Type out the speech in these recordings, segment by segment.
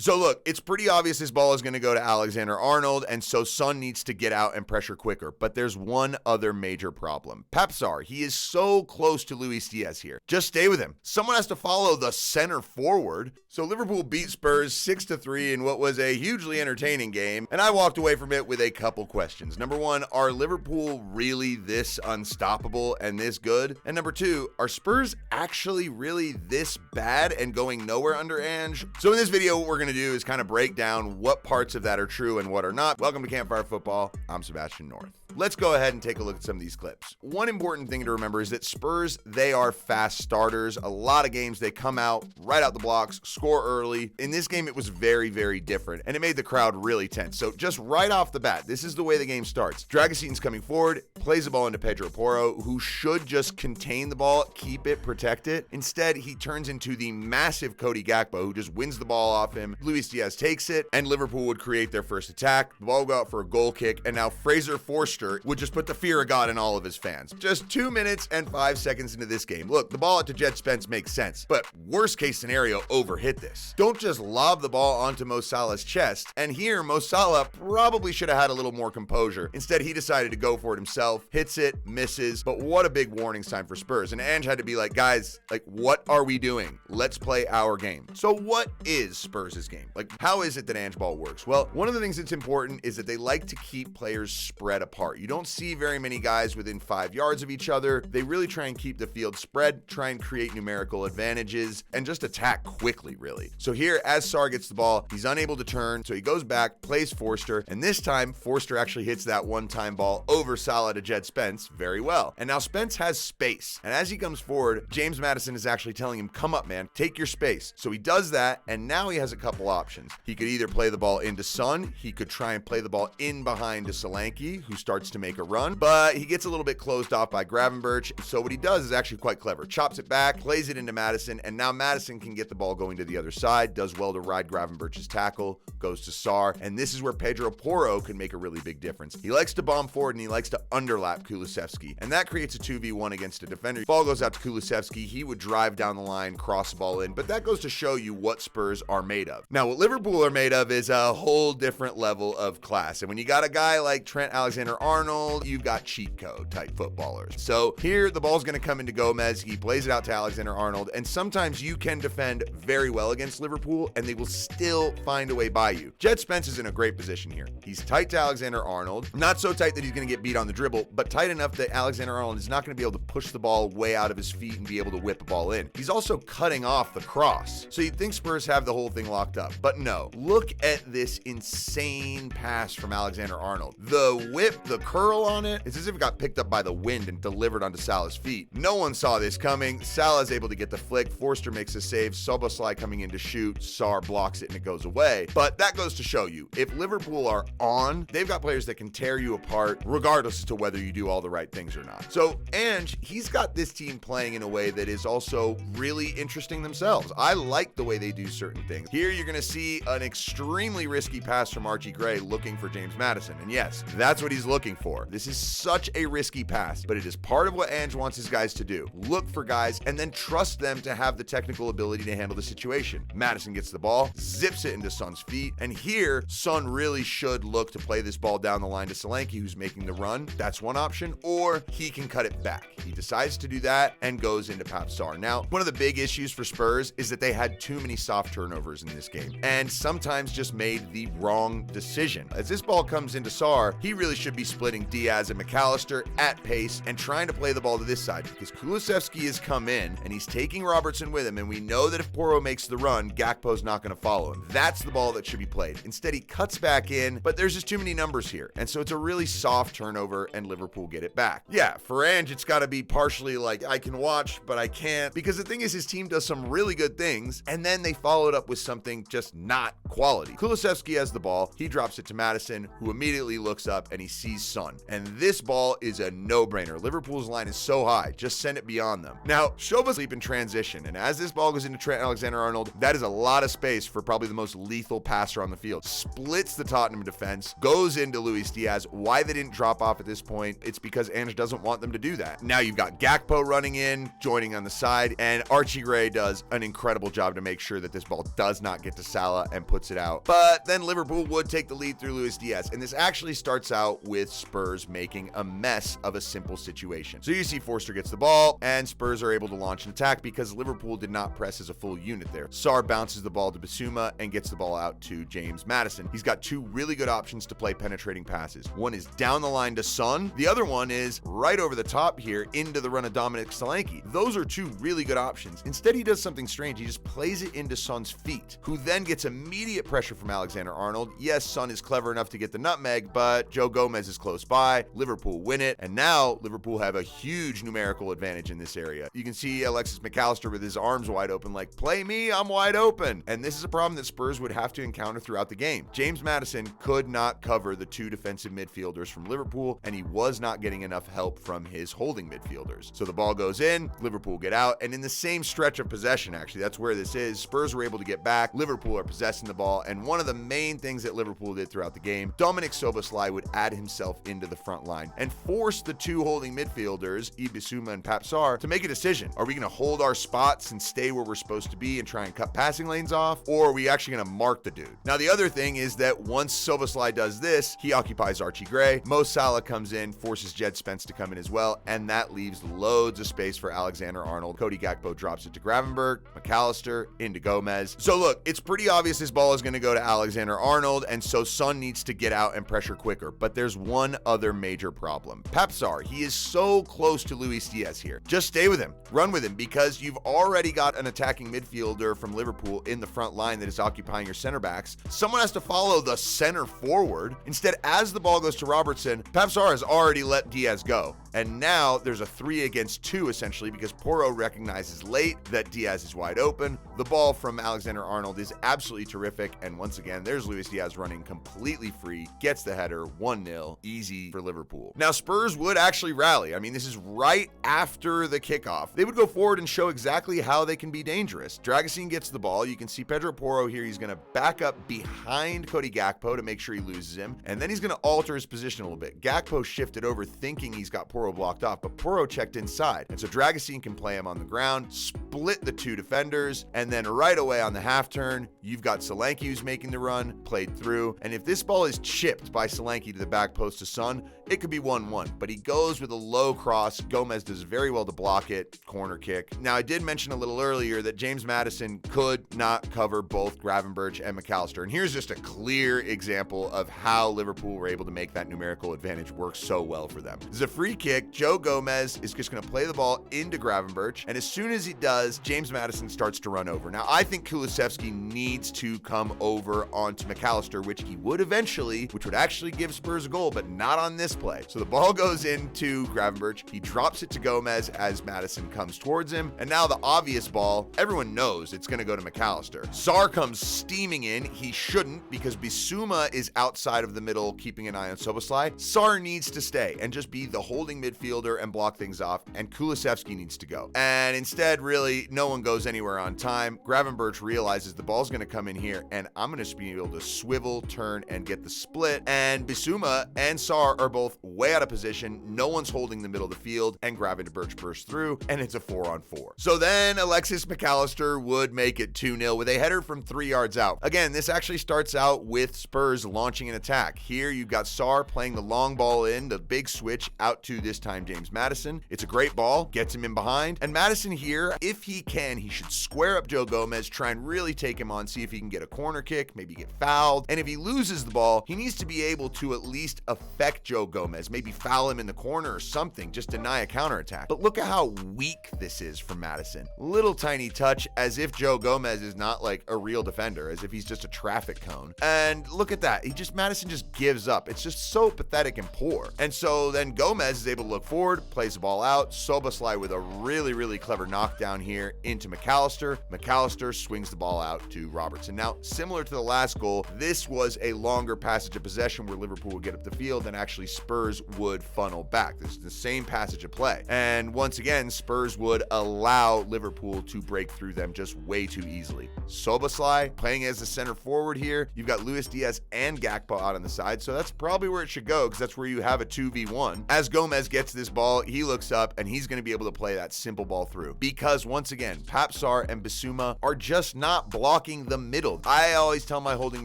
So look, it's pretty obvious this ball is going to go to Alexander-Arnold, and so Son needs to get out and pressure quicker. But there's one other major problem. Papsar, he is so close to Luis Diaz here. Just stay with him. Someone has to follow the center forward. So Liverpool beat Spurs 6-3 in what was a hugely entertaining game, and I walked away from it with a couple questions. Number one, are Liverpool really this unstoppable and this good? And number two, are Spurs actually really this bad and going nowhere under Ange? So in this video, what we're going to do is kind of break down what parts of that are true and what are not. Welcome to Campfire Football. I'm Sebastian North. Let's go ahead and take a look at some of these clips. One important thing to remember is that Spurs, they are fast starters. A lot of games, they come out right out the blocks, score early. In this game, it was very, very different, and it made the crowd really tense. So just right off the bat, this is the way the game starts. Dragusin's coming forward, plays the ball into Pedro Porro, who should just contain the ball, keep it, protect it. Instead, he turns into the massive Cody Gakpo, who just wins the ball off him. Luis Diaz takes it, and Liverpool would create their first attack. The ball would go out for a goal kick, and now Fraser Forster would just put the fear of God in all of his fans. Just 2 minutes and 5 seconds into this game. Look, the ball to Jed Spence makes sense, but worst case scenario, overhit this. Don't just lob the ball onto Mo Salah's chest, and here Mo Salah probably should have had a little more composure. Instead, he decided to go for it himself, hits it, misses, but what a big warning sign for Spurs. And Ange had to be like, guys, like, what are we doing? Let's play our game. So what is Spurs' game? Like, how is it that Ange ball works? Well, one of the things that's important is that they like to keep players spread apart. You don't see very many guys within 5 yards of each other. They really try and keep the field spread, try and create numerical advantages, and just attack quickly, really. So here, as Sarr gets the ball, he's unable to turn, so he goes back, plays Forster, and this time, Forster actually hits that one-time ball over Salah to Jed Spence very well. And now Spence has space, and as he comes forward, James Maddison is actually telling him, come up, man, take your space. So he does that, and now he has a couple options. He could either play the ball into Son, he could try and play the ball in behind to Solanke, who starts to make a run, but he gets a little bit closed off by Gravenberch. So what he does is actually quite clever. Chops it back, plays it into Maddison, and now Maddison can get the ball going to the other side, does well to ride Gravenberch's tackle, goes to Sarr, and this is where Pedro Porro can make a really big difference. He likes to bomb forward and he likes to underlap Kulusevski, and that creates a 2v1 against a defender. Ball goes out to Kulusevski, he would drive down the line, cross the ball in, but that goes to show you what Spurs are made of. Now, what Liverpool are made of is a whole different level of class, and when you got a guy like Trent Alexander-Arnold, you've got cheat code type footballers. So here, the ball's going to come into Gomez, he plays it out to Alexander-Arnold, and sometimes you can defend very well against Liverpool, and they will still find a way by you. Jed Spence is in a great position here. He's tight to Alexander-Arnold, not so tight that he's going to get beat on the dribble, but tight enough that Alexander-Arnold is not going to be able to push the ball way out of his feet and be able to whip a ball in. He's also cutting off the cross. So you'd think Spurs have the whole thing locked up, but no. Look at this insane pass from Alexander-Arnold. The whip, the curl on it, it's as if it got picked up by the wind and delivered onto Salah's feet. No one saw this coming. Salah's able to get the flick. Forster makes a save. Szoboszlai coming in to shoot. Sarr blocks it and it goes away. But that goes to show you, if Liverpool are on, they've got players that can tear you apart regardless as to whether you do all the right things or not. So Ange, he's got this team playing in a way that is also really interesting themselves. I like the way they do certain things. Here you're going to see an extremely risky pass from Archie Gray looking for James Maddison. And yes, that's what he's looking for. This is such a risky pass, but it is part of what Ange wants his guys to do. Look for guys and then trust them to have the technical ability to handle the situation. Maddison gets the ball, zips it into Son's feet, and here Son really should look to play this ball down the line to Solanke, who's making the run. That's one option, or he can cut it back. He decides to do that and goes into Papsar. Now, one of the big issues for Spurs is that they had too many soft turnovers in this game, and sometimes just made the wrong decision. As this ball comes into Sarr, he really should be splitting Diaz and McAllister at pace and trying to play the ball to this side, because Kulusevski has come in and he's taking Robertson with him, and we know that if Porro makes the run, Gakpo's not going to follow him. That's the ball that should be played. Instead, he cuts back in, but there's just too many numbers here, and so it's a really soft turnover and Liverpool get it back. Yeah, for Ange, it's got to be partially like, I can watch, but I can't, because the thing is, his team does some really good things, and then they follow it up with something just not quality. Kulusevski has the ball, he drops it to Maddison, who immediately looks up and he sees sees Son. And this ball is a no-brainer. Liverpool's line is so high, just send it beyond them. Now, Szoboszlai in transition, and as this ball goes into Trent Alexander-Arnold, that is a lot of space for probably the most lethal passer on the field. Splits the Tottenham defense, goes into Luis Diaz. Why they didn't drop off at this point, it's because Ange doesn't want them to do that. Now you've got Gakpo running in, joining on the side, and Archie Gray does an incredible job to make sure that this ball does not get to Salah and puts it out. But then Liverpool would take the lead through Luis Diaz, and this actually starts out with Spurs making a mess of a simple situation. So you see Forster gets the ball, and Spurs are able to launch an attack because Liverpool did not press as a full unit there. Sarr bounces the ball to Bissouma and gets the ball out to James Maddison. He's got two really good options to play penetrating passes. One is down the line to Son. The other one is right over the top here into the run of Dominic Solanke. Those are two really good options. Instead, he does something strange. He just plays it into Son's feet, who then gets immediate pressure from Alexander-Arnold. Yes, Son is clever enough to get the nutmeg, but Joe Gomez is close by. Liverpool win it, and now Liverpool have a huge numerical advantage in this area. You can see Alexis McAllister with his arms wide open like, play me, I'm wide open. And this is a problem that Spurs would have to encounter throughout the game. James Maddison could not cover the two defensive midfielders from Liverpool, and he was not getting enough help from his holding midfielders. So the ball goes in, Liverpool get out, and in the same stretch of possession, actually, that's where this is, Spurs were able to get back, Liverpool are possessing the ball, and one of the main things that Liverpool did throughout the game, Dominic Szoboszlai would add himself into the front line and force the two holding midfielders, Bissouma and Sarr, to make a decision. Are we going to hold our spots and stay where we're supposed to be and try and cut passing lanes off, or are we actually going to mark the dude? Now, the other thing is that once Szoboszlai does this, he occupies Archie Gray, Mo Salah comes in, forces Jed Spence to come in as well, and that leaves loads of space for Alexander-Arnold. Cody Gakpo drops it to Gravenberch, McAllister, into Gomez. So look, it's pretty obvious this ball is going to go to Alexander-Arnold, and so Son needs to get out and pressure quicker. But there's one other major problem. Sarr, he is so close to Luis Diaz here. Just stay with him. Run with him, because you've already got an attacking midfielder from Liverpool in the front line that is occupying your center backs. Someone has to follow the center forward. Instead, as the ball goes to Robertson, Sarr has already let Diaz go. And now there's a 3 against 2 essentially, because Porro recognizes late that Diaz is wide open. The ball from Alexander-Arnold is absolutely terrific. And once again, there's Luis Diaz running completely free, gets the header, 1-0, easy for Liverpool. Now Spurs would actually rally. I mean, this is right after the kickoff. They would go forward and show exactly how they can be dangerous. Dragusin gets the ball. You can see Pedro Porro here. He's going to back up behind Cody Gakpo to make sure he loses him. And then he's going to alter his position a little bit. Gakpo shifted over thinking he's got Porro blocked off, but Porro checked inside. And so Dragusin can play him on the ground, split the two defenders, and then right away on the half turn, you've got Solanke who's making the run, played through. And if this ball is chipped by Solanke to the back post to Son, it could be 1-1, but he goes with a low cross. Gomez does very well to block it, corner kick. Now, I did mention a little earlier that James Maddison could not cover both Gravenberch and McAllister, and here's just a clear example of how Liverpool were able to make that numerical advantage work so well for them. This is a free kick. Joe Gomez is just going to play the ball into Gravenberch, and as soon as he does, James Maddison starts to run over. Now, I think Kulusevski needs to come over onto McAllister, which he would eventually, which would actually give Spurs a goal, but not on this play. So the ball goes into Gravenberch. He drops it to Gomez as Maddison comes towards him. And now the obvious ball, everyone knows it's going to go to McAllister. Sarr comes steaming in. He shouldn't, because Bissouma is outside of the middle, keeping an eye on Szoboszlai. Sarr needs to stay and just be the holding midfielder and block things off. And Kulusevski needs to go. And instead, really, no one goes anywhere on time. Gravenberch realizes the ball's going to come in here, and I'm going to be able to swivel, turn, and get the split. And Bissouma and Sarr are both way out of position. No one's holding the middle of the field, and Gravenberch bursts through, and it's a 4-on-4. So then Alexis McAllister would make it 2-0 with a header from 3 yards out. Again, this actually starts out with Spurs launching an attack. Here you've got Sarr playing the long ball in, the big switch out to this time James Maddison. It's a great ball, gets him in behind, and Maddison here, if he can, he should square up Joe Gomez, try and really take him on, see if he can get a corner kick, maybe get fouled, and if he loses the ball, he needs to be able to at least affect Joe Gomez, maybe foul him in the corner or something, just deny a counterattack. But look at how weak this is from Maddison. Little tiny touch, as if Joe Gomez is not like a real defender, as if he's just a traffic cone. And look at that. Maddison just gives up. It's just so pathetic and poor. And so then Gomez is able to look forward, plays the ball out. Szoboszlai with a really, really clever knockdown here into McAllister. McAllister swings the ball out to Robertson. Now, similar to the last goal, this was a longer passage of possession where Liverpool would get up the field. midfield, then actually Spurs would funnel back. This is the same passage of play. And once again, Spurs would allow Liverpool to break through them just way too easily. Szoboszlai playing as the center forward here. You've got Luis Diaz and Gakpo out on the side, so that's probably where it should go because that's where you have a 2v1. As Gomez gets this ball, he looks up and he's going to be able to play that simple ball through because once again, Pape Sarr and Bissouma are just not blocking the middle. I always tell my holding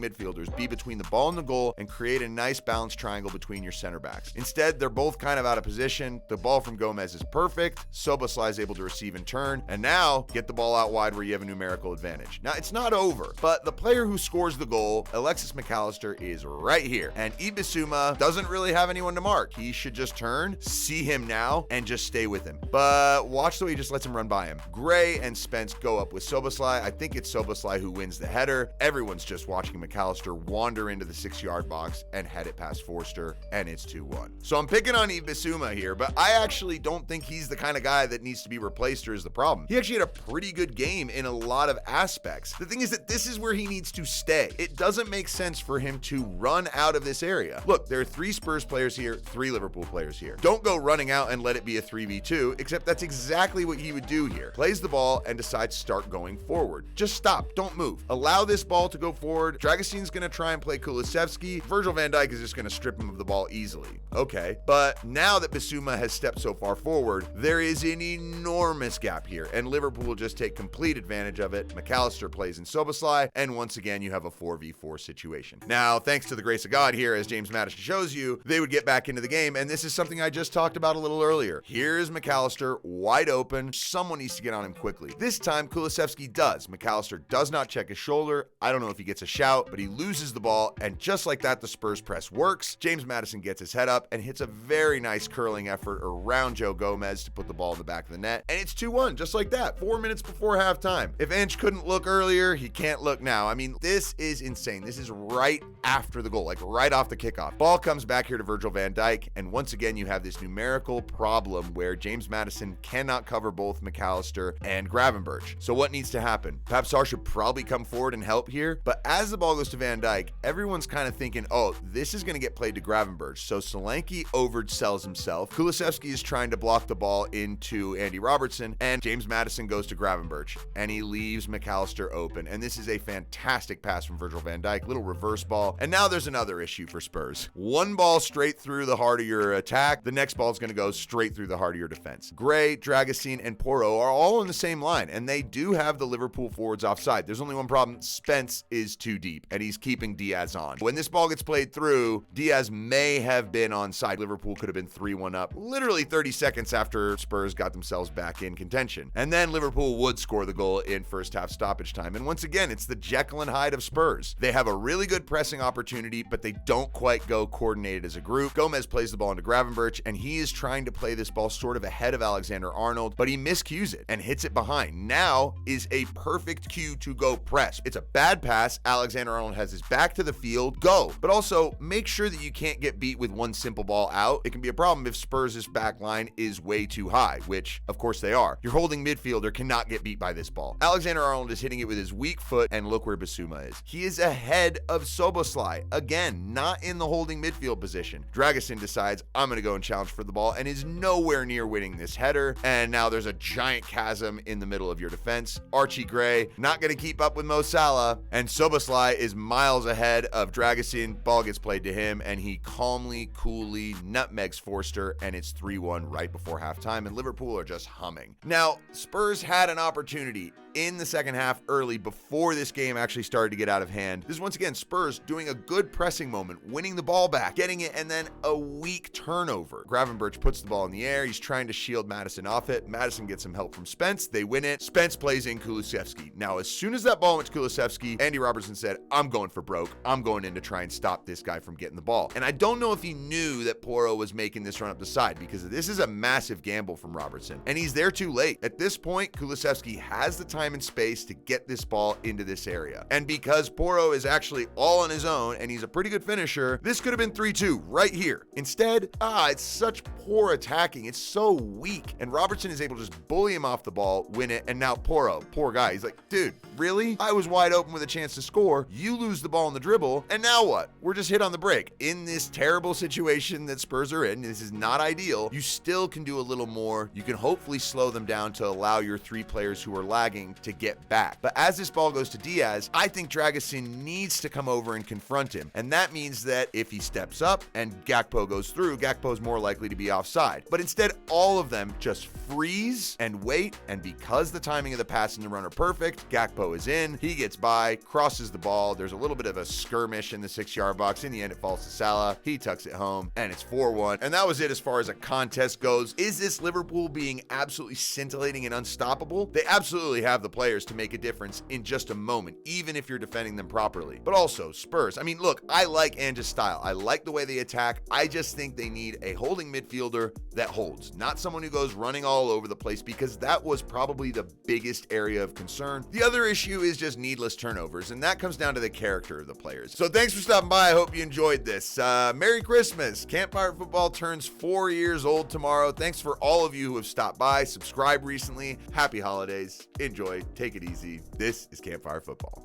midfielders, be between the ball and the goal and create a nice balanced triangle between your center backs. Instead, they're both kind of out of position. The ball from Gomez is perfect. Szoboszlai is able to receive and turn, and now get the ball out wide where you have a numerical advantage. Now, it's not over, but the player who scores the goal, Alexis McAllister, is right here, and Bissouma doesn't really have anyone to mark. He should just turn, see him now, and just stay with him. But watch the way he just lets him run by him. Gray and Spence go up with Szoboszlai. I think it's Szoboszlai who wins the header. Everyone's just watching McAllister wander into the 6-yard box and head it past Forster, and it's 2-1. So I'm picking on Bissouma here, but I actually don't think he's the kind of guy that needs to be replaced or is the problem. He actually had a pretty good game in a lot of aspects. The thing is that this is where he needs to stay. It doesn't make sense for him to run out of this area. Look, there are 3 Spurs players here, 3 Liverpool players here. Don't go running out and let it be a 3v2, except that's exactly what he would do here. Plays the ball and decides to start going forward. Just stop, don't move. Allow this ball to go forward. Dragusin's gonna try and play Kulusevski. Virgil van Dijk is just gonna strip him of the ball easily. Okay, but now that Bissouma has stepped so far forward, there is an enormous gap here, and Liverpool will just take complete advantage of it. McAllister plays in Szoboszlai, and once again, you have a 4v4 situation. Now, thanks to the grace of God here, as James Maddison shows you, they would get back into the game, and this is something I just talked about a little earlier. Here's McAllister, wide open. Someone needs to get on him quickly. This time, Kulusevski does. McAllister does not check his shoulder. I don't know if he gets a shout, but he loses the ball, and just like that, the Spurs press works. James Maddison gets his head up and hits a very nice curling effort around Joe Gomez to put the ball in the back of the net, and it's 2-1, just like that, 4 minutes before halftime. If Ange couldn't look earlier, he can't look now. I mean, this is insane. This is right after the goal, like right off the kickoff. Ball comes back here to Virgil van Dijk, and once again, you have this numerical problem where James Maddison cannot cover both McAllister and Gravenberch. So what needs to happen? Pape Sarr should probably come forward and help here, but as the ball goes to Van Dijk, everyone's kind of thinking, oh, this is going to get played to Gravenberch. So Solanke oversells himself. Kulusevski is trying to block the ball into Andy Robertson, and James Maddison goes to Gravenberch, and he leaves McAllister open. And this is a fantastic pass from Virgil van Dijk, little reverse ball. And now there's another issue for Spurs. One ball straight through the heart of your attack, the next ball is going to go straight through the heart of your defense. Gray, Dragusin, and Porro are all in the same line, and they do have the Liverpool forwards offside. There's only one problem. Spence is too deep, and he's keeping Diaz on. When this ball gets played through, Diaz may have been onside. Liverpool could have been 3-1 up literally 30 seconds after Spurs got themselves back in contention. And then Liverpool would score the goal in first half stoppage time. And once again, it's the Jekyll and Hyde of Spurs. They have a really good pressing opportunity, but they don't quite go coordinated as a group. Gomez plays the ball into Gravenberch, and he is trying to play this ball sort of ahead of Alexander-Arnold, but he miscues it and hits it behind. Now is a perfect cue to go press. It's a bad pass. Alexander-Arnold has his back to the field. Go. But also make sure that you can't get beat with one simple ball out. It can be a problem if Spurs' back line is way too high, which of course they are. Your holding midfielder cannot get beat by this ball. Alexander-Arnold is hitting it with his weak foot, and look where Bissouma is. He is ahead of Szoboszlai. Again, not in the holding midfield position. Dragusin decides, I'm going to go and challenge for the ball, and is nowhere near winning this header. And now there's a giant chasm in the middle of your defense. Archie Gray not going to keep up with Mo Salah, and Szoboszlai is miles ahead of Dragusin. Ball gets played to him, and he calmly, coolly nutmegs Forster, and it's 3-1 right before halftime, and Liverpool are just humming. Now, Spurs had an opportunity in the second half early before this game actually started to get out of hand. This is once again Spurs doing a good pressing moment, winning the ball back, getting it, and then a weak turnover. Gravenberch puts the ball in the air. He's trying to shield Maddison off it. Maddison gets some help from Spence. They win it. Spence plays in Kulusevski. Now, as soon as that ball went to Kulusevski, Andy Robertson said, I'm going for broke. I'm going in to try and stop this guy from getting the ball. And I don't know if he knew that Porro was making this run up the side, because this is a massive gamble from Robertson, and he's there too late. At this point, Kulusevski has the time and space to get this ball into this area. And because Porro is actually all on his own and he's a pretty good finisher, this could have been 3-2 right here. Instead, it's such poor attacking. It's so weak. And Robertson is able to just bully him off the ball, win it, and now Porro, poor guy, he's like, dude, really? I was wide open with a chance to score. You lose the ball in the dribble, and now what? We're just hit on the break. In this terrible situation that Spurs are in, this is not ideal, you still can do a little more. You can hopefully slow them down to allow your 3 players who are lagging to get back. But as this ball goes to Diaz, I think Dragusin needs to come over and confront him. And that means that if he steps up and Gakpo goes through, Gakpo's more likely to be offside. But instead, all of them just freeze and wait. And because the timing of the pass and the run are perfect, Gakpo is in, he gets by, crosses the ball. There's a little bit of a skirmish in the 6-yard box. In the end, it falls to Salah. He tucks it home, and it's 4-1. And that was it as far as a contest goes. Is this Liverpool being absolutely scintillating and unstoppable? They absolutely have the players to make a difference in just a moment, even if you're defending them properly. But also, Spurs. I mean, look, I like Ange's style. I like the way they attack. I just think they need a holding midfielder that holds, not someone who goes running all over the place, because that was probably the biggest area of concern. The other issue is just needless turnovers, and that comes down to the character of the players. So thanks for stopping by. I hope you enjoyed this. Merry Christmas. Campfire Football turns 4 years old tomorrow. Thanks for all of you who have stopped by, subscribed recently. Happy holidays. Enjoy. Take it easy. This is Campfire Football.